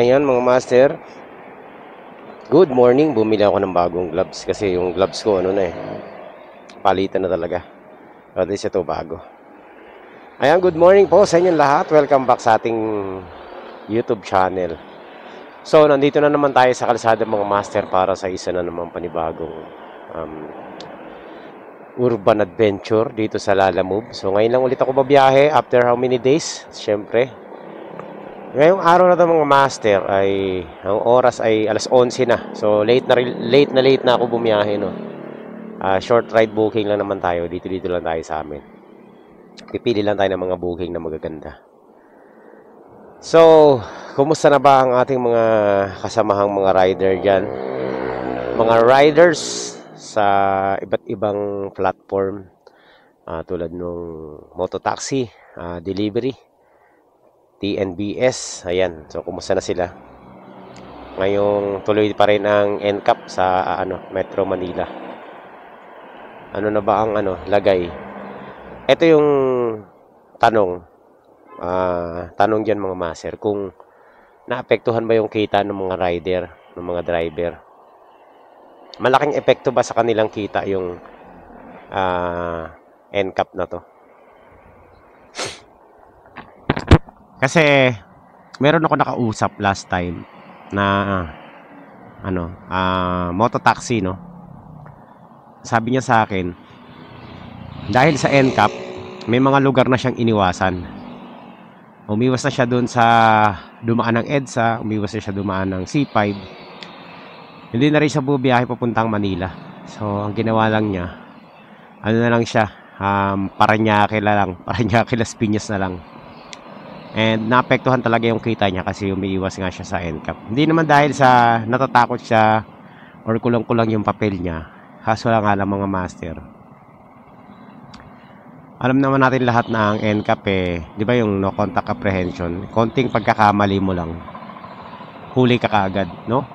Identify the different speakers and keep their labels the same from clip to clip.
Speaker 1: Ayan mga master, good morning. Bumili ako ng bagong gloves kasi yung gloves ko palitan na talaga. At least ito bago. Ayan, good morning po sa inyong lahat. Welcome back sa ating YouTube channel. So nandito na naman tayo sa kalsada mga master para sa isa na naman panibagong urban adventure dito sa Lalamove. So ngayon lang ulit ako babiyahe after how many days? Siyempre, ngayong araw na ito mga master ay ang oras ay alas 11 na. So late na ako bumiyahe, no. Short ride booking lang naman tayo. Dito lang tayo sa amin. Pipili lang tayo ng mga booking na magaganda. So, kumusta na ba ang ating mga kasamahang mga rider diyan? Mga riders sa iba't ibang platform, tulad nung mototaxi, delivery, TNBS, ayan. So, kumusta na sila? Ngayong tuloy pa rin ang NCAP sa Metro Manila. Ano na ba ang lagay? Ito yung tanong. Tanong diyan mga master, kung naapektuhan ba yung kita ng mga rider, ng mga driver? Malaking epekto ba sa kanilang kita yung NCAP na to? Kasi meron ako nakausap last time na mototaxi, no. Sabi niya sa akin, dahil sa NCAP, may mga lugar na siyang iniwasan. Umiwas na siya doon sa dumaan ng EDSA, umiwas na siya dumaan ng C5. Hindi na rin siya bubiyahe papuntang Manila. So ang ginawa lang niya, na lang siya, Parañaque Las Piñas na lang. And naapektuhan talaga yung kita niya kasi umiiwas nga siya sa NCAP. Hindi naman dahil sa natatakot siya or kulang-kulang yung papel niya. Kaso lang nga lang mga master, alam naman natin lahat na ang NCAP di ba yung no contact apprehension, konting pagkakamali mo lang, huli ka kaagad, no?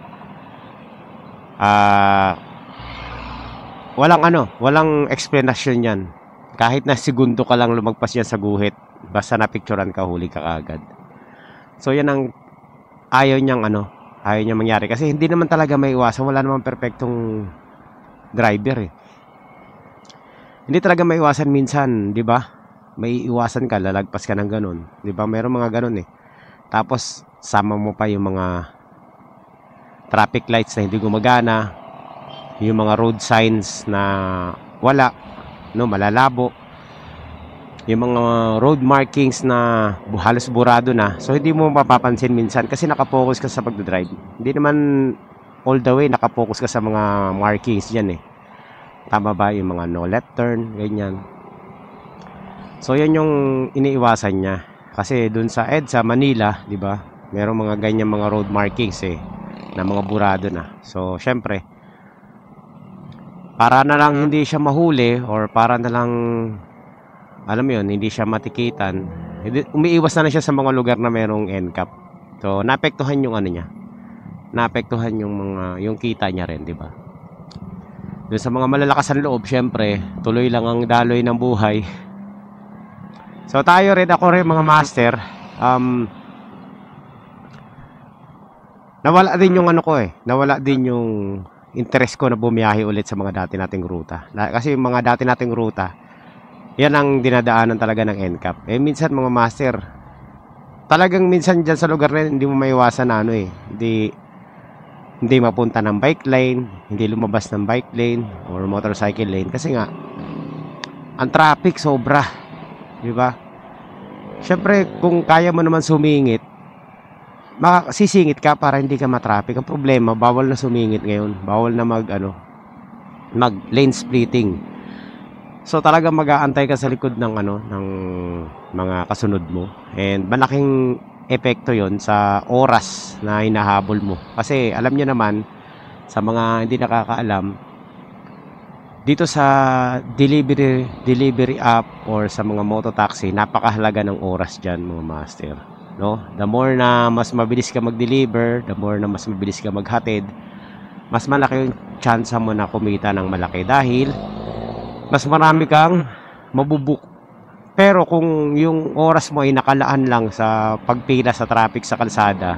Speaker 1: Walang explanation yan. Kahit na segundo ka lang lumagpas yan sa guhit, basta napicturean ka, huli ka kaagad. So yan ang ayaw niyang mangyari. Kasi hindi naman talaga may iwasan. Wala namang perfectong driver Hindi talaga may iwasan minsan, di ba? May iwasan ka, lalagpas ka ng ganun. Di ba? Meron mga ganun Tapos, sama mo pa yung mga traffic lights na hindi gumagana, yung mga road signs na wala, no, malalabo, yung mga road markings na halos burado na. So hindi mo mapapansin minsan kasi nakapokus ka sa pagdadrive. Hindi naman all the way nakapokus ka sa mga markings diyan Tama ba yung mga no left turn, ganyan. So yan yung iniiwasan niya. Kasi dun sa EDSA Manila, di ba? Merong mga ganyan mga road markings na mga burado na. So syempre, para na lang hindi siya mahuli or para na lang, alam mo yun, hindi siya matikitan, umiiwas na siya sa mga lugar na merong NCAP. So naapektuhan yung niya. Naapektuhan yung kita niya rin, di ba? Doon sa mga malalakas ang loob, syempre, tuloy lang ang daloy ng buhay. So tayo rin, ako rin mga master, nawala din yung nawala din yung interest ko na bumiyahe ulit sa mga dati nating ruta. Kasi yung mga dati nating ruta, yan ang dinadaanan talaga ng NCAP. Minsan mga master, talagang minsan dyan sa lugar na hindi mo maiwasan na hindi mapunta ng bike lane, hindi lumabas ng bike lane or motorcycle lane kasi nga ang traffic sobra, di ba? Syempre kung kaya mo naman sumingit, sisingit ka para hindi ka matraffic. Ang problema, bawal na sumingit ngayon, bawal na mag lane splitting. So talagang mag-aantay ka sa likod ng ng mga kasunod mo, and malaking epekto yon sa oras na hinahabol mo. Kasi alam niyo naman, sa mga hindi nakakaalam, dito sa delivery app or sa mga mototaxi, napakahalaga ng oras diyan mga master, no? The more na mas mabilis ka mag-deliver, the more na mas mabilis ka maghatid, mas malaki yung chance mo na kumita ng malaki dahil mas marami kang mabubuk. Pero kung yung oras mo ay nakalaan lang sa pagpila sa traffic sa kalsada,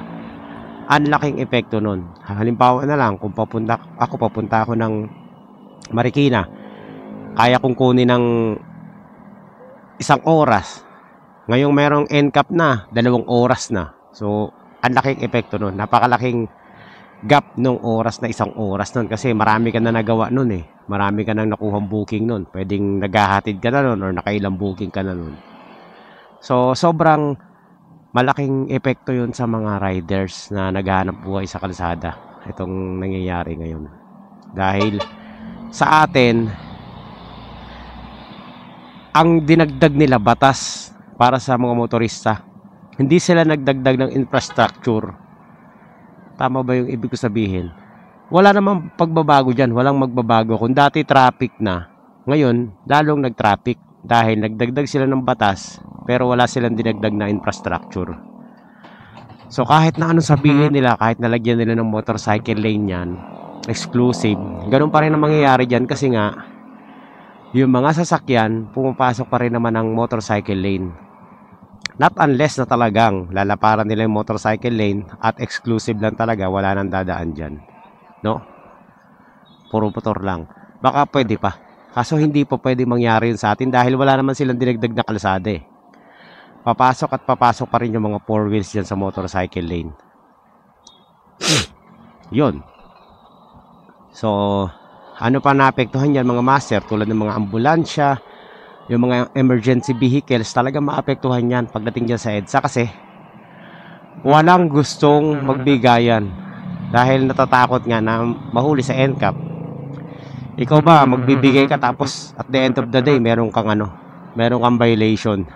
Speaker 1: Ang laking epekto nun. Halimbawa na lang, kung papunta ako ng Marikina, kaya kong kunin ng 1 oras. Ngayong merong NCAP na, 2 oras na. So, ang laking epekto nun. Napakalaking gap nung oras na 1 oras nun. Kasi marami ka na nagawa nun eh. Marami ka nang nakuhang booking nun. Pwedeng naghahatid ka na nun or nakailang booking ka na nun. So, sobrang malaking epekto yun sa mga riders na naghahanap buhay sa kalsada. Itong nangyayari ngayon. Dahil sa atin, ang dinagdag nila batas para sa mga motorista. Hindi sila nagdagdag ng infrastructure. Tama ba yung ibig ko sabihin? Wala namang pagbabago dyan. Walang magbabago. Kung dati traffic na, ngayon, lalong nag-traffic. Dahil nagdagdag sila ng batas, pero wala silang dinagdag na infrastructure. So kahit na anong sabihin nila, kahit nalagyan nila ng motorcycle lane yan, exclusive, ganun pa rin ang mangyayari dyan kasi nga, yung mga sasakyan, pumapasok pa rin naman ang motorcycle lane. Not unless na talagang lalaparan nila yung motorcycle lane at exclusive lang talaga, wala nang dadaan dyan. No? Puro motor lang. Baka pwede pa. Kaso hindi pa pwede mangyari yun sa atin dahil wala naman silang dinagdag na kalsada eh. Papasok at papasok pa rin yung mga 4 wheels dyan sa motorcycle lane. Yun. So, ano pa naapektuhan yan mga master? Tulad ng mga ambulansya, yung mga emergency vehicles, talaga maapektuhan yan pagdating dyan sa EDSA kasi walang gustong magbigayan dahil natatakot nga na mahuli sa NCAP. Ikaw ba, magbibigay ka tapos at the end of the day, meron kang violation.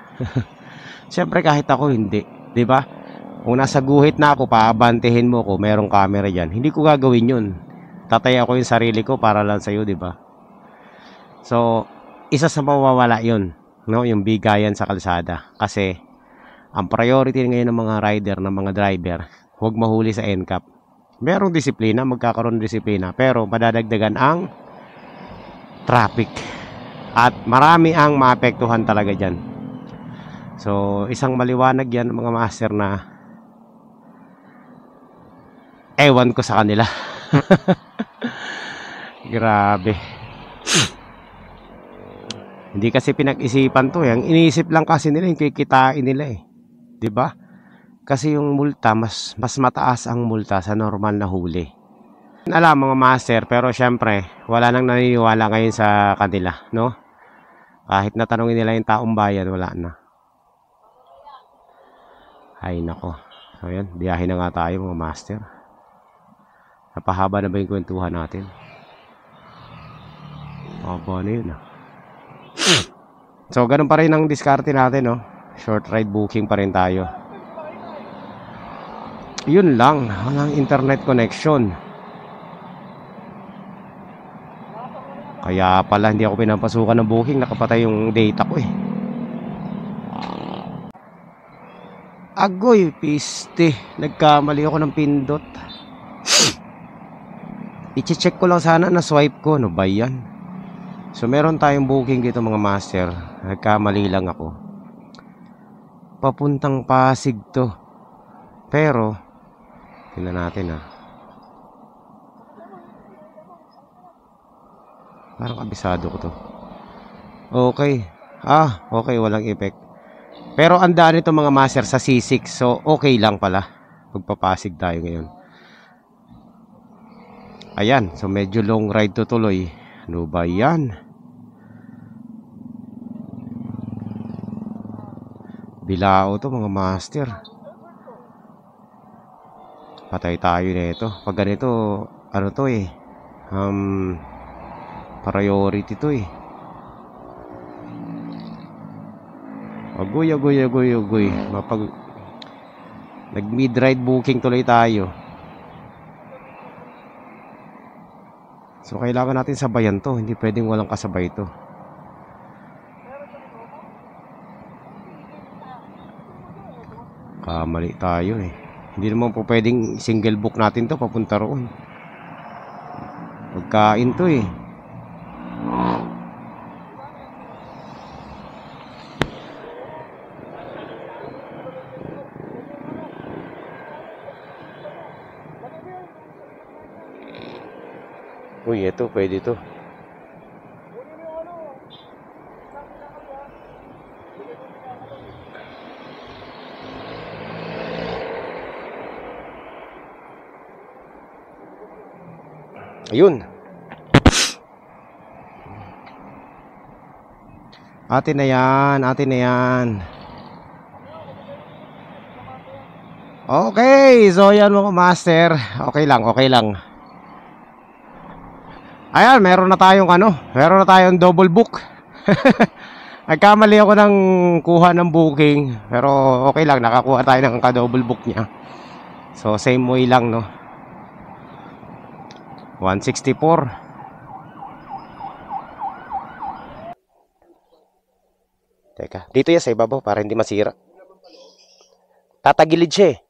Speaker 1: Siyempre kahit ako hindi, 'di ba? Kung nasa guhit na ako, paabantehin mo ko, merong camera diyan. Hindi ko gagawin 'yun. Tataya ko yung sarili ko para lang sa iyo, 'di ba? So, isa sa mawawala 'yun, no, yung bigayan sa kalsada. Kasi ang priority ngayon ng mga rider, ng mga driver, huwag mahuli sa NCAP. Merong disiplina, magkakaroon ng disiplina, pero madadagdagan ang traffic at marami ang maapektuhan talaga dyan. So isang maliwanag yan mga master na ewan ko sa kanila. Grabe. Hindi kasi pinag-isipan to. Ang iniisip lang kasi nila yung kikitain nila eh. 'Di ba? Kasi yung multa mas mataas ang multa sa normal na huli. Alam mga master, pero syempre wala nang naniniwala ngayon sa kanila, no? Kahit natanungin nila yung taong bayan, wala na. Ay nako. So yan, biyahe na nga tayo mga master. Napahaba na ba yung kwentuhan natin? Haba na yun ah. So ganun pa rin ang diskarte natin, no? Short ride booking pa rin tayo. Yun lang, walang internet connection. Kaya pala hindi ako pinapasukan ng booking, nakapatay yung data ko eh. Agoy, piste. Nagkamali ako ng pindot. I-check ko lang sana na swipe ko, no ba yan? So meron tayong booking dito mga master. Nagkamali lang ako. Papuntang Pasig to. Pero tingnan natin ah. Parang kabisado ko to. Okay. Okay, walang effect. Pero ang daan nito mga master sa C6. So okay lang pala. Magpapasig tayo ngayon. Ayan, so medyo long ride to tuloy. Ano ba yan? Bilao to mga master. Patay tayo nito. Pag ganito, ano to eh, priority to eh. Agoy. Nag mid-ride booking tuloy tayo. So kailangan natin sabayan to. Hindi pwedeng walang kasabay to. Kamali tayo eh. Hindi naman po pwedeng single book natin to papunta roon. Pagkain to eh. Uy, ito, pwede to. Ayun. Atin na yan, atin na yan. Okay, so yan mga master. Okay lang, okay lang. Ayan, meron na tayong meron na tayong double book. Nagkamali ako ng kuha ng booking, pero okay lang, nakakuha tayo ng ka-double book niya. So same way lang, no. 164. Teka, dito yan sa ibabaw para hindi masira. Tatagilid siya eh.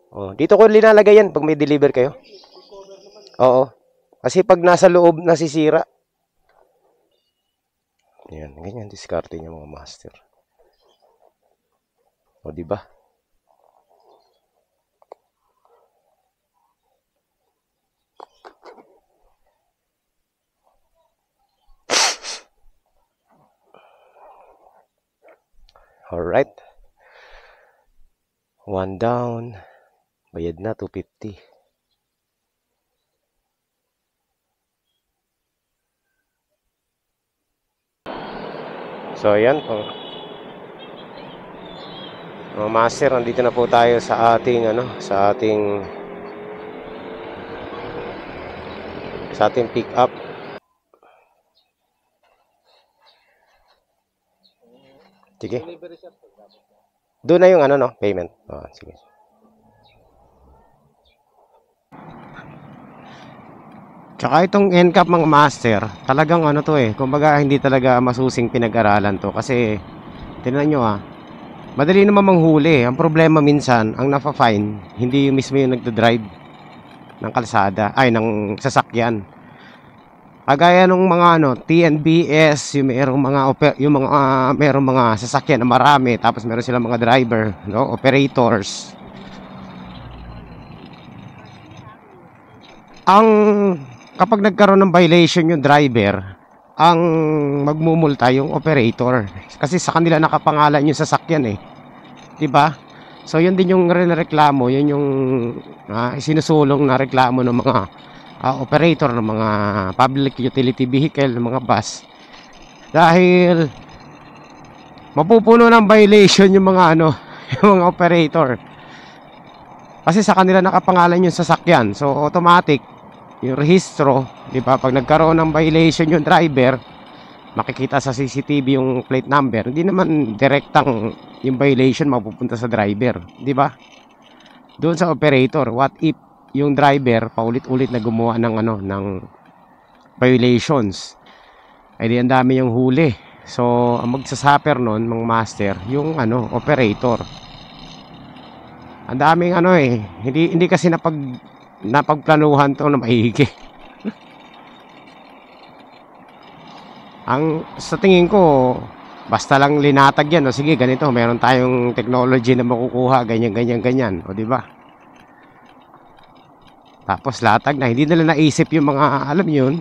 Speaker 1: Oh, dito ko linalagay yan pag may deliver kayo. Oo. Kasi pag nasa loob nasisira. Yan, ganyan diskarte niya mga master. O di ba? Alright. One down. Bayad na 250. So ayan po. Mga master, nandito na po tayo sa ating sa ating pick up. Sige. Doon na yung payment. Oh, sige. Tsaka itong NCAP mga master, talagang to kumbaga hindi talaga masusing pinag-aralan to kasi tingnan nyo madali naman manghuli. Ang problema minsan, ang nafa-fine, hindi yung mismo yung nagda-drive ng kalsada, ay ng sasakyan. Kagaya nung mga TNBS, yung merong mga sasakyan na marami, tapos meron silang mga driver, operators. Kapag nagkaroon ng violation yung driver, ang magmumulta yung operator kasi sa kanila nakapangalan yung sasakyan 'di ba? So yun din yung reklamo, yun yung sinusulong na reklamo ng mga operator ng mga public utility vehicle, ng mga bus, dahil mapupuno ng violation yung mga yung mga operator kasi sa kanila nakapangalan yung sasakyan. So automatic yung rehistro, di ba, pag nagkaroon ng violation yung driver, makikita sa CCTV yung plate number. Hindi naman direktang yung violation mapupunta sa driver, di ba? Doon sa operator. What if yung driver paulit-ulit na gumawa ng violations? Ay di ang dami yung huli. So ang magsasuffer noon mga master yung operator. Ang daming hindi kasi napagplanuhan to na maigi. Ang sa tingin ko, basta lang linatag yan, sige ganito, meron tayong technology na makukuha, ganyan, o di ba? Tapos latag na, hindi nila naisip yung mga, alam yun,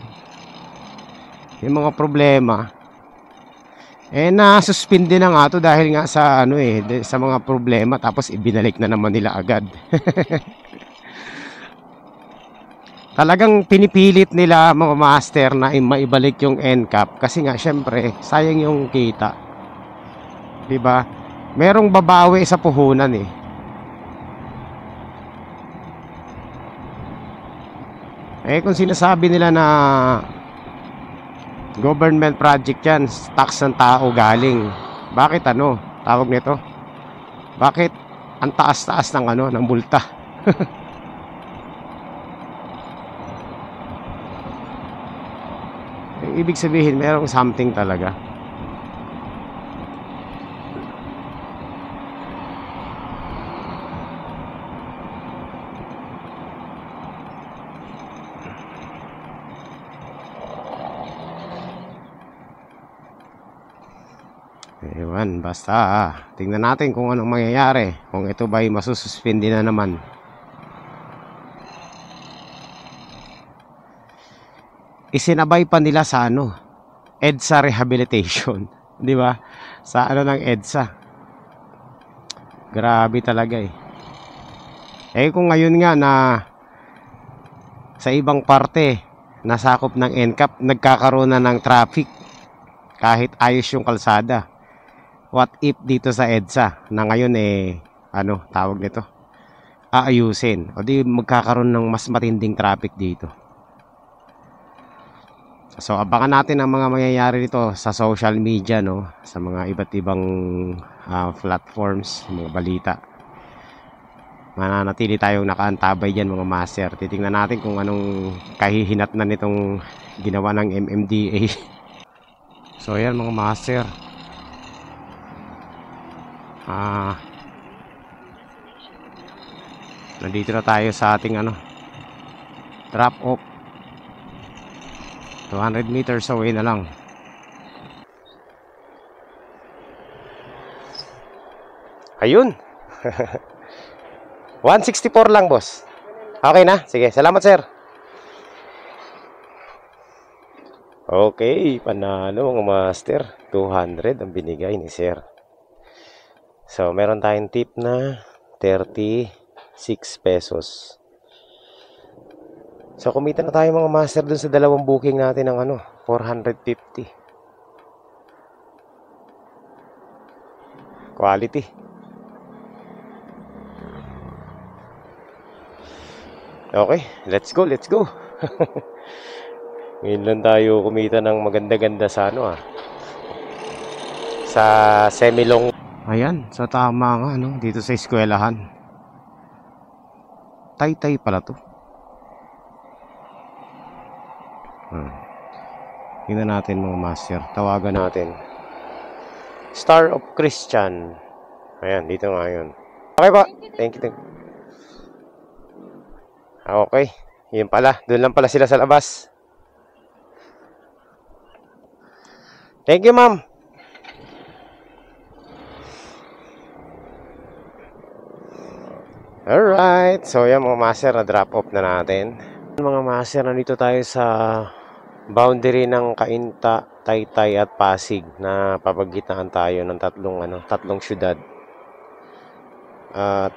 Speaker 1: yung mga problema. Na-suspend na nga to dahil nga sa sa mga problema, tapos ibinalik na naman nila agad. Talagang pinipilit nila mga master na maibalik yung NCAP kasi nga syempre sayang yung kita. 'Di ba? Merong babawi sa puhunan kung sinasabi nila na government project yan, tax ng tao galing. Bakit tawag nito? Bakit ang taas-taas ng ng multa? Ibig sabihin merong something talaga. Ewan, basta tingnan natin kung anong mangyayari, kung ito ba ay masususpindi na naman. isinabay pa nila sa ano, EDSA rehabilitation. Di ba? Sa ano ng EDSA. Grabe talaga eh. Eh kung ngayon nga na sa ibang parte nasakop ng NCAP, nagkakaroon na ng traffic kahit ayos yung kalsada. What if dito sa EDSA na ngayon eh ano tawag nito, aayusin, o di magkakaroon ng mas matinding traffic dito. So abangan natin ang mga mangyayari dito sa social media, no, sa mga iba't ibang platforms, mga balita. Mananatili tayong nakaantabay dyan mga master. Titingnan natin kung anong kahihinatnan nitong ginawa ng MMDA. So yan mga master, nandito na tayo sa ating ano, drop off. 200 meters away na lang. Ayun. 164 lang boss. Okay na? Sige, salamat sir. Okay, panalo mga master. 200 ang binigay ni sir. So, meron tayong tip na 36 pesos. So, kumita na tayo mga master dun sa dalawang booking natin ng ano, 450. Quality. Okay, let's go, let's go. Ngayon lang tayo kumita ng maganda-ganda sa ano sa semi-long. Ayan, so tama nga no, dito sa eskwelahan. Taytay pala to. Tingnan natin mga master. Tawagan natin. Star of Christian. Ayan, dito nga yun. Okay pa. Thank you. Okay. Yun pala. Doon lang pala sila sa labas. Thank you, ma'am. Alright. So, yan mga master. Na-drop off na natin. Mga master, nandito tayo sa boundary ng Cainta, Taytay at Pasig na papagitan tayo ng tatlong syudad. At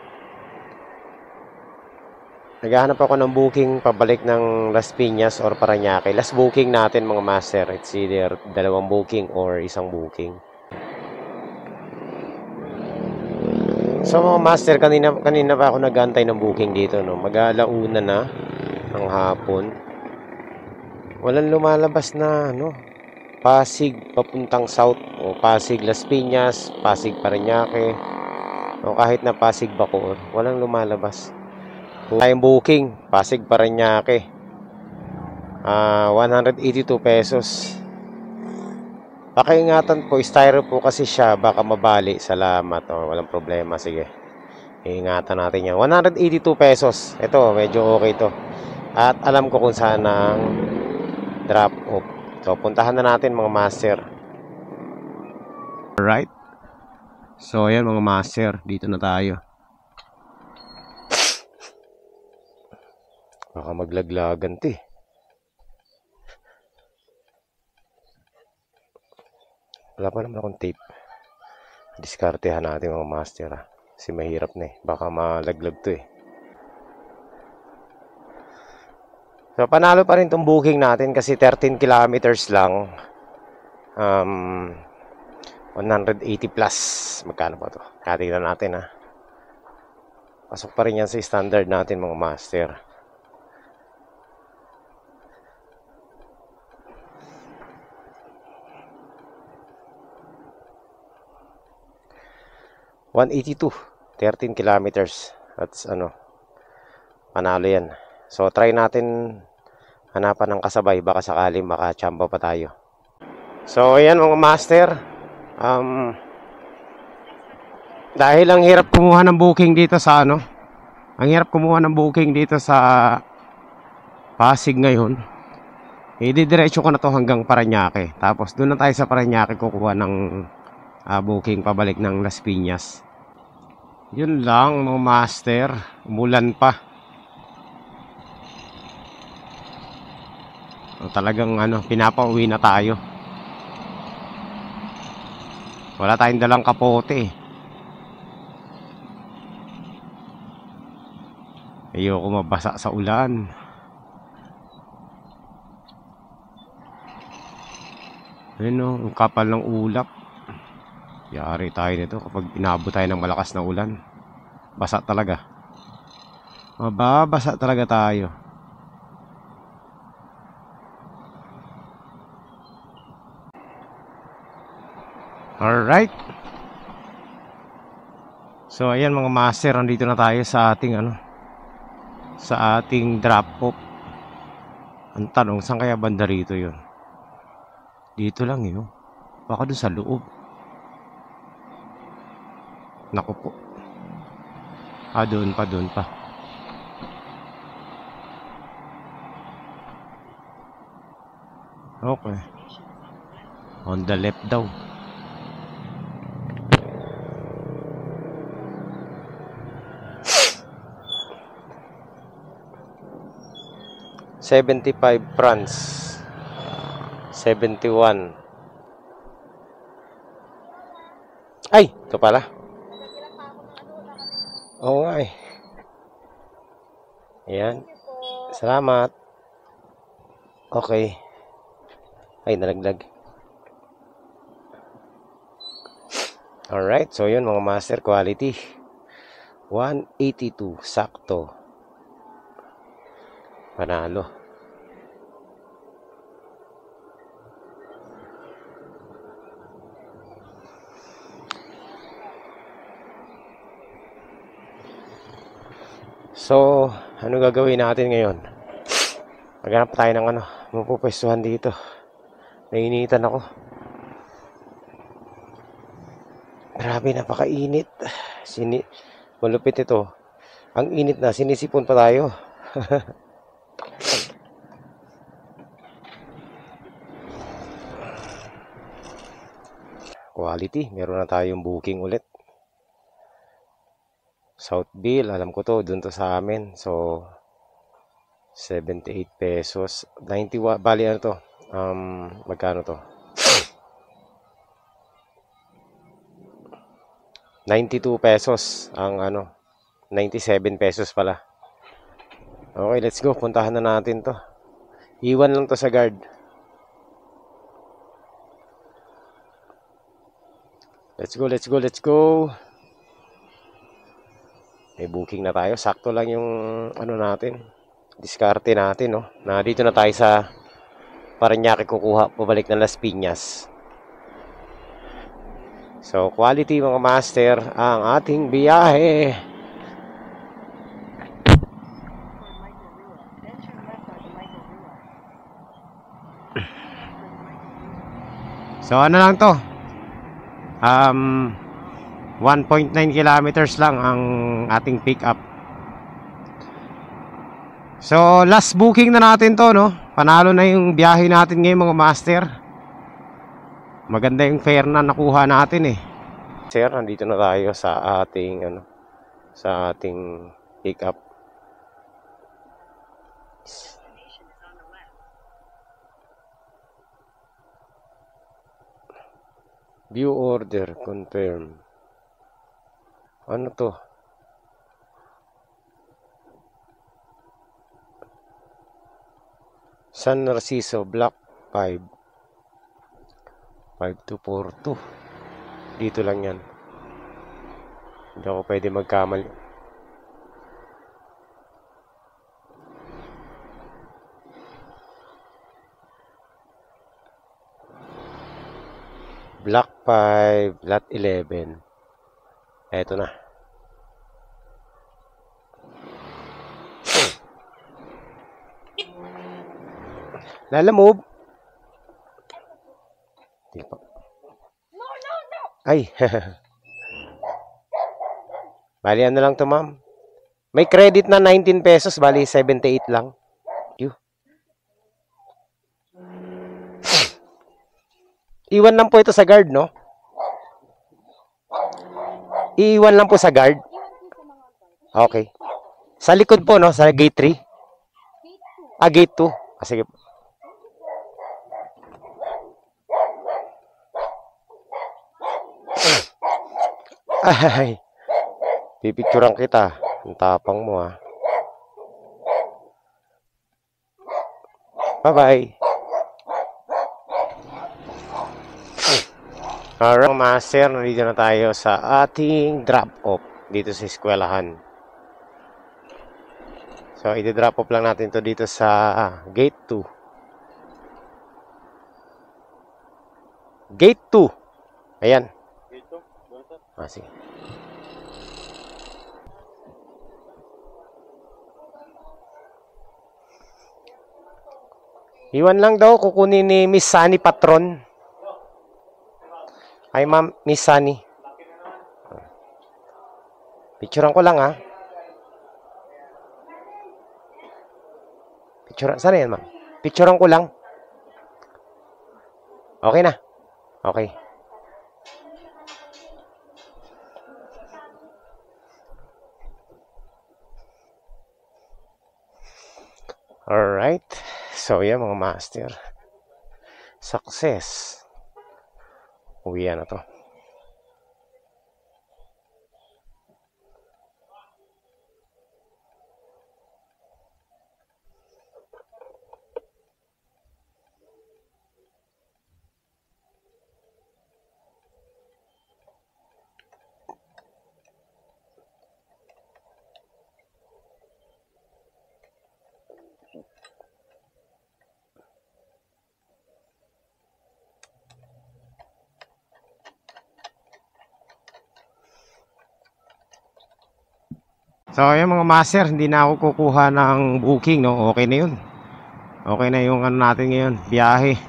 Speaker 1: naghahanap ako ng booking pabalik ng Las Piñas or Parañaque. Last booking natin mga master, it's either dalawang booking or isang booking. So mga master, kanina pa ako nag-antay ng booking dito, no. Mag-alauna na ng hapon. Walang lumalabas na ano, Pasig papuntang south o Pasig Las Piñas, Pasig Parañaque o kahit na Pasig Bacoor, walang lumalabas. Tayong booking Pasig Parañaque, 182 pesos. Pakiingatan po, styro po kasi siya, baka mabali. Salamat. Walang problema, sige, iingatan natin yan. 182 pesos. Ito medyo okay to at alam ko kung saan ang drop off. So, puntahan na natin mga master. Alright. So, ayan mga master. Dito na tayo. Baka maglaglagan to eh. Wala pa naman akong tape. Diskartehan natin mga master kasi mahirap na eh. Baka malaglag to eh. So, panalo pa rin itong booking natin kasi 13 kilometers lang. 180 plus. Magkano pa ito? Katignan natin Pasok pa rin yan sa standard natin mga master. $182. 13 kilometers. That's panalo yan. So, try natin hanapan ng kasabay. Baka sakaling makachamba pa tayo. So, ayan mga master. Dahil ang hirap kumuha ng booking dito sa ang hirap kumuha ng booking dito sa Pasig ngayon. Didiretso ko na to hanggang Parañaque. Tapos, doon na tayo sa Parañaque kukuha ng booking pabalik ng Las Piñas. Yun lang mga master. Umulan pa. Talagang ano, pinapauwi na tayo. Wala tayong dalang kapote eh. Ayoko mabasa sa ulan. Ayun o, ang kapal ng ulap. Yari tayo nito kapag inabot tayo ng malakas na ulan. Basa talaga. Mababasa talaga tayo. Alright. So ayan mga master, andito na tayo sa ating ano, sa ating drop off. Ang tanong, saan kaya banda rito yun? Dito lang yun. Baka doon sa loob. Naku po. Doon pa, doon pa. Okay. On the left daw. $75. 71. Ay, ito pala. Oo nga eh. Ayan. Salamat. Okay. Ay, nalaglag. Alright, so yun mga master, quality. 182, sakto. Panalo. So, ano gagawin natin ngayon? Maghanap tayo ng ano, mapupwestuhan dito. Nainitan ako. Grabe, napakainit. Malupit ito. Ang init na, sinisipon pa tayo. Quality, meron na tayong booking ulit. Southville, alam ko to, dun to sa amin. So, 78 pesos. 91, bali ano to? Magkano to? 92 pesos ang ano, 97 pesos pala. Okay, let's go. Puntahan na natin to. Iwan lang to sa guard. Let's go, let's go, let's go. May booking na tayo. Sakto lang yung ano natin. Diskarte natin, no? Na dito na tayo sa Parañaque kukuha. Pabalik na Las Piñas. So, quality mga master ang ating biyahe. So, ano lang to? 1.9 kilometers lang ang ating pick up. So, last booking na natin to, no? Panalo na yung biyahe natin ngayon mga master. Maganda yung fare na nakuha natin eh. Sir, nandito na tayo sa ating ano, sa ating pick up. View order confirm. Ano to? San Narciso, Block 5. 5242. Dito lang yan. Hindi ako pwede magkamali. Block 5, Lot 11. Eto na. Lalamove. Di pa. Ay. Bali ano lang to, ma'am. May credit na 19 pesos. Bali 78 lang. Iwan lang po ito sa guard, no? Iwan lang po sa guard. Okay. Sa likod po, no? Sa gate 3. Gate 2. Sige. Ay, pipicturean kita. Ang tapang mo ah. Bye-bye. Alright, master, nandito na tayo sa ating drop-off dito sa eskwelahan. So, i-drop off lang natin to dito sa gate 2. Gate 2. Ayan. Gate 2? Ah, sige. Iwan lang daw, kukunin ni Miss Sunny patron. Ay, ma'am, Miss Sunny. Picturean ko lang, ha? Picturean, saan yan, ma'am? Picturean ko lang. Okay na? Okay. Alright. So, yan mga master. Success. Uwian na to. So, ayan mga master, hindi na ako kukuha ng booking, no? Okay na yun. Okay na yung ano natin ngayon, biyahe.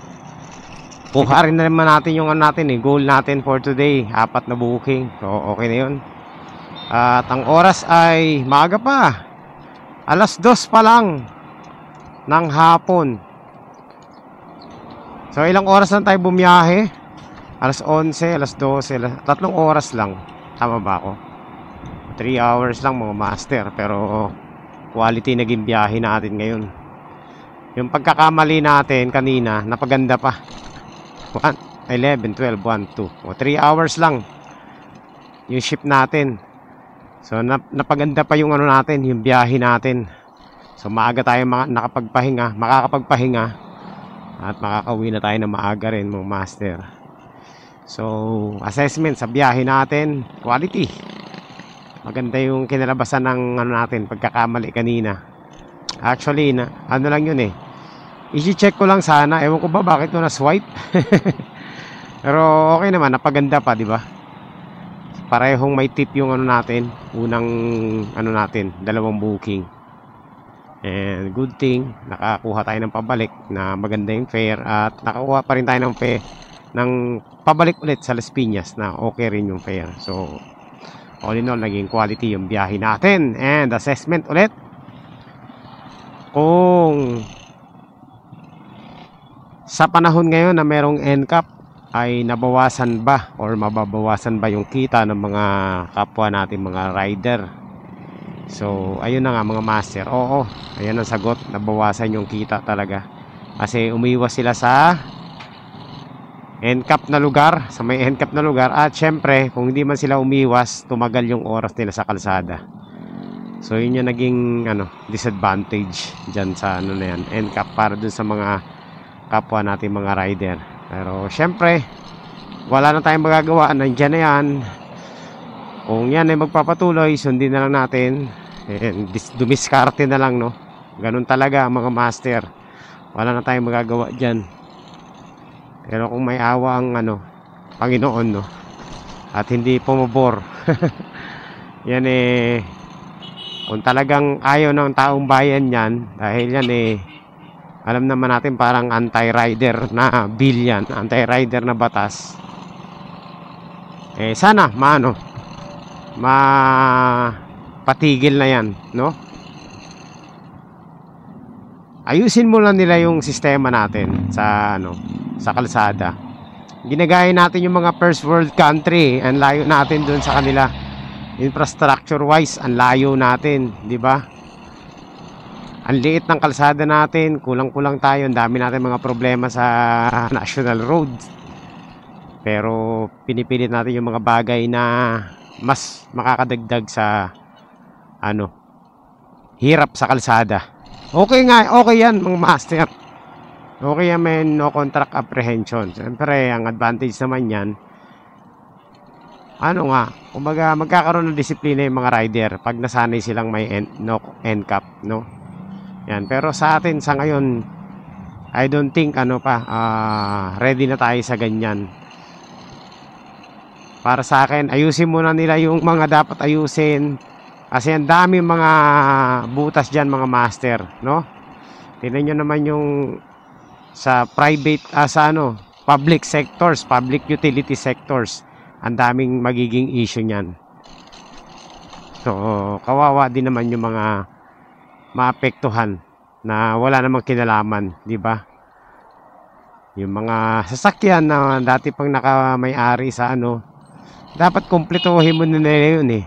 Speaker 1: Kuha rin na naman natin yung ano natin, goal natin for today, 4 na booking. So, okay na yun. At ang oras ay maaga pa. 2:00 pa lang ng hapon. So, ilang oras lang tayo bumiyahe? 11:00, 12:00, 3 oras lang. Tama ba ako? 3 hours lang mga master, pero quality naging biyahe natin ngayon. Yung pagkakamali natin kanina, napaganda pa. 11, 12, 1, 2 o 3 hours lang yung ship natin. So napaganda pa yung ano natin, yung biyahe natin. So maaga tayo makakapagpahinga at makakauwi na tayo na maaga rin mga master. So assessment sa biyahe natin, quality. Maganda yung kinalabasan ng ano natin, pagkakamali kanina. Actually, ano lang yun eh. I-check ko lang sana. Ewan ko ba bakit ko na-swipe. Pero okay naman, napaganda pa, di ba? Parehong may tip yung ano natin. Unang ano natin, 2 booking. And good thing, nakakuha tayo ng pabalik na maganda yung fare. At nakakuha pa rin tayo ng fare ng pabalik ulit sa Las Piñas na okay rin yung fare. So all in all, naging quality yung biyahe natin. And assessment ulit, kung sa panahon ngayon na merong NCAP ay nabawasan ba or mababawasan ba yung kita ng mga kapwa natin mga rider. So ayun na nga mga master, oo, ayan ang sagot, nabawasan yung kita talaga kasi umiwas sila sa NCAP na lugar, sa may NCAP na lugar. At syempre, kung hindi man sila umiwas, tumagal yung oras nila sa kalsada. So yun yung naging disadvantage dyan sa ano na yan, NCAP, para dun sa mga kapwa natin mga rider. Pero syempre, wala na tayong magagawa, nandyan na yan. Kung yan ay magpapatuloy, sundin na lang natin. Dumiskarte na lang, no? Ganun talaga mga master, wala na tayong magagawa dyan. Pero kung may awa ang Panginoon, no, at hindi pumabor yan eh, kung talagang ayaw ng taong bayan yan, dahil yan eh, alam naman natin parang anti-rider na bill yan, anti-rider na batas. Sana patigil na yan, no? Ayusin mo lang nila yung sistema natin sa sa kalsada. Ginagaya natin yung mga first world country, ang layo natin doon sa kanila. Infrastructure wise, ang layo natin, di ba? Ang liit ng kalsada natin, kulang-kulang tayo, ang dami natin mga problema sa national road. Pero pinipilit natin yung mga bagay na mas makakadagdag sa ano, hirap sa kalsada. Okay nga, okay yan mga master. Okay yan, may no contract apprehension. Siyempre, ang advantage naman yan, ano nga, kumbaga magkakaroon ng disiplina yung mga rider pag nasanay silang may no NCAP, no? Yan, pero sa atin sa ngayon, I don't think ready na tayo sa ganyan. Para sa akin, ayusin muna nila yung mga dapat ayusin. Kasi ang dami mga butas dyan mga master, no? Tingnan nyo naman yung sa private, public sectors, public utility sectors. Ang daming magiging issue niyan. So, kawawa din naman yung mga maapektuhan na wala namang kinalaman, di ba? Yung mga sasakyan na dati pang naka-may-ari sa dapat kumpletuhin mo na yun eh.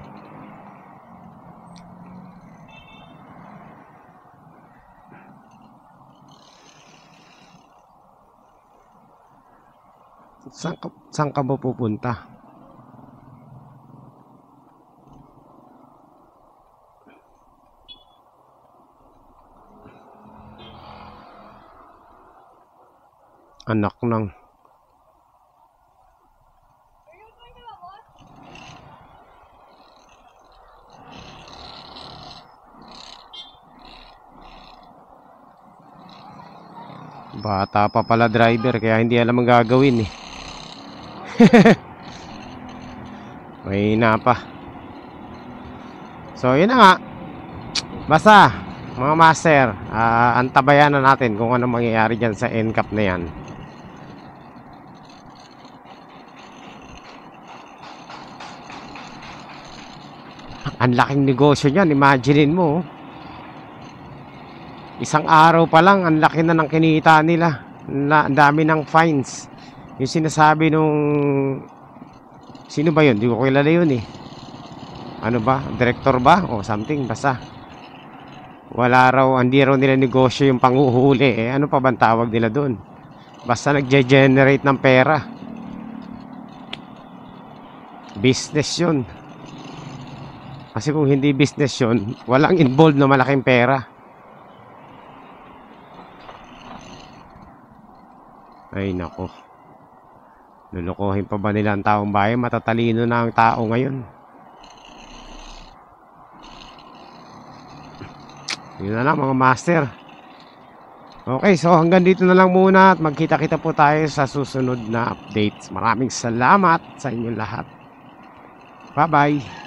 Speaker 1: Saan ka ba pupunta? Anak ng bata pa pala driver kaya hindi alam ang gagawin eh. May na pa. So yun na nga. Basta mga master, antabayan na natin kung ano mangyayari dyan sa NCAP na yan. Ang laking negosyo niyan, imaginein mo. Isang araw pa lang, ang laki na ng kinita nila. Ang dami ng fines. Yung sinasabi nung sino ba yun? Di ko kilala yun eh. Ano ba? Director ba? O something, basta. Wala raw, hindi raw nila negosyo yung panghuhuli. Ano pa bang tawag nila doon? Basta nag-generate ng pera. Business yun. Kasi kung hindi business yun, walang involved na malaking pera. Ay nako. Lulukohin pa ba nila ang taong bayan? Matatalino na ang tao ngayon. Yun na lang mga master. Okay, so hanggang dito na lang muna at magkita-kita po tayo sa susunod na updates. Maraming salamat sa inyong lahat. Bye-bye.